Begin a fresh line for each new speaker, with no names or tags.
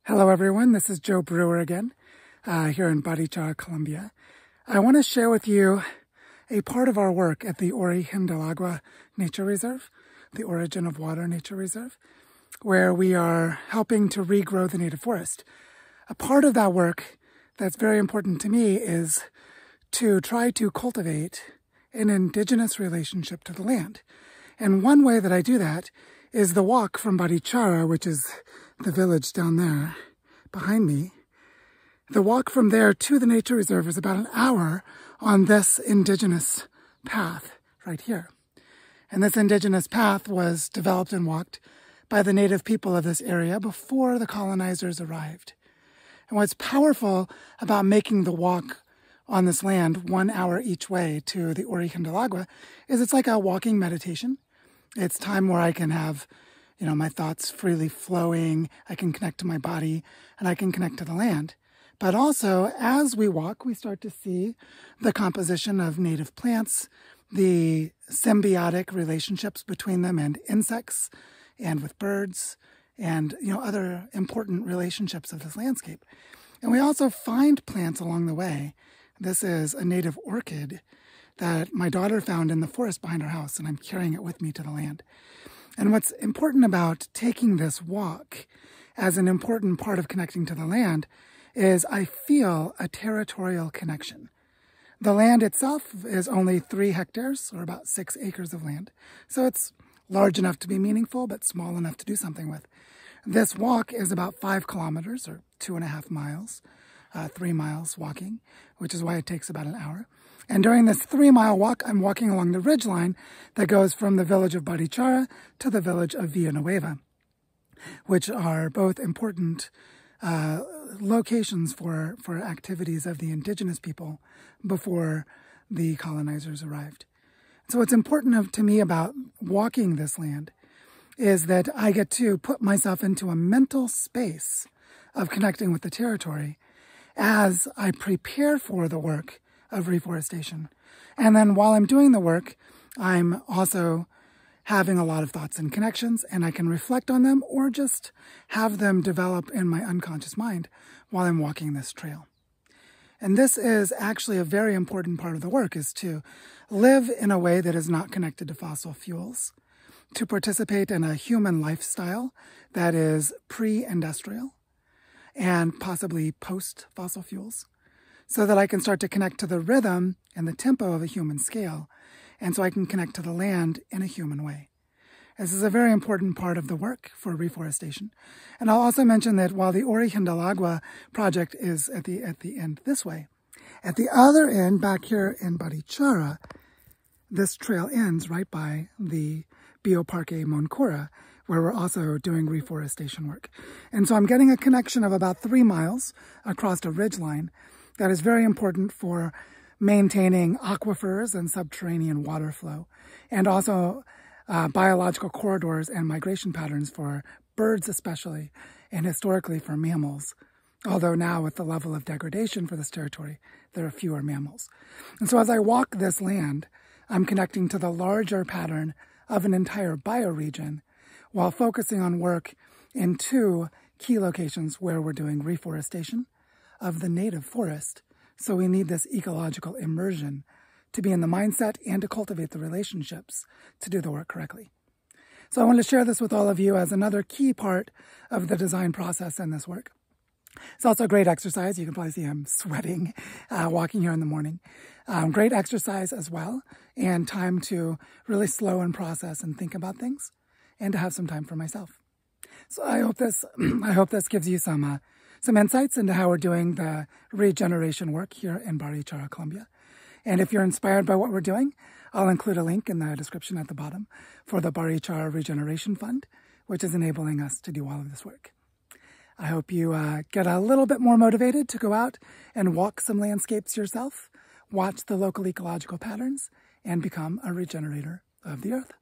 Hello everyone, this is Joe Brewer again, here in Barichara, Colombia. I want to share with you a part of our work at the Origen del Agua Nature Reserve, the Origin of Water Nature Reserve, where we are helping to regrow the native forest. A part of that work that's very important to me is to try to cultivate an indigenous relationship to the land. And one way that I do that is the walk from Barichara, which is the village down there behind me. The walk from there to the nature reserve is about an hour on this indigenous path right here. And this indigenous path was developed and walked by the native people of this area before the colonizers arrived. And what's powerful about making the walk on this land 1 hour each way to the Origen del Agua is it's like a walking meditation. It's time where I can have my thoughts freely flowing, I can connect to my body, and I can connect to the land. But also, as we walk, we start to see the composition of native plants, the symbiotic relationships between them and insects, and with birds, and other important relationships of this landscape. And we also find plants along the way. This is a native orchid that my daughter found in the forest behind our house, and I'm carrying it with me to the land. And what's important about taking this walk as an important part of connecting to the land is I feel a territorial connection. The land itself is only 3 hectares, or about 6 acres of land. So it's large enough to be meaningful, but small enough to do something with. This walk is about 5 kilometers, or 2.5 miles, 3 miles walking, which is why it takes about an hour. And during this 3-mile walk, I'm walking along the ridgeline that goes from the village of Barichara to the village of Villanueva, which are both important locations for activities of the indigenous people before the colonizers arrived. So what's important to me about walking this land is that I get to put myself into a mental space of connecting with the territory as I prepare for the work of reforestation. And then while I'm doing the work, I'm also having a lot of thoughts and connections, and I can reflect on them or just have them develop in my unconscious mind while I'm walking this trail. And this is actually a very important part of the work, is to live in a way that is not connected to fossil fuels, to participate in a human lifestyle that is pre-industrial and possibly post-fossil fuels, so that I can start to connect to the rhythm and the tempo of a human scale, and so I can connect to the land in a human way. This is a very important part of the work for reforestation. And I'll also mention that while the Origen del Agua project is at the end this way, at the other end, back here in Barichara, this trail ends right by the Bioparque Moncura, where we're also doing reforestation work. And so I'm getting a connection of about 3 miles across a ridgeline that is very important for maintaining aquifers and subterranean water flow, and also biological corridors and migration patterns for birds especially, and historically for mammals. Although now with the level of degradation for this territory, there are fewer mammals. And so as I walk this land, I'm connecting to the larger pattern of an entire bioregion while focusing on work in 2 key locations where we're doing reforestation of the native forest. So we need this ecological immersion to be in the mindset and to cultivate the relationships to do the work correctly. So I want to share this with all of you as another key part of the design process in this work. It's also a great exercise. You can probably see I'm sweating walking here in the morning. Great exercise as well, and time to really slow and process and think about things, and to have some time for myself. So I hope this gives you some insights into how we're doing the regeneration work here in Barichara, Colombia. And if you're inspired by what we're doing, I'll include a link in the description at the bottom for the Barichara Regeneration Fund, which is enabling us to do all of this work. I hope you get a little bit more motivated to go out and walk some landscapes yourself, watch the local ecological patterns, and become a regenerator of the earth.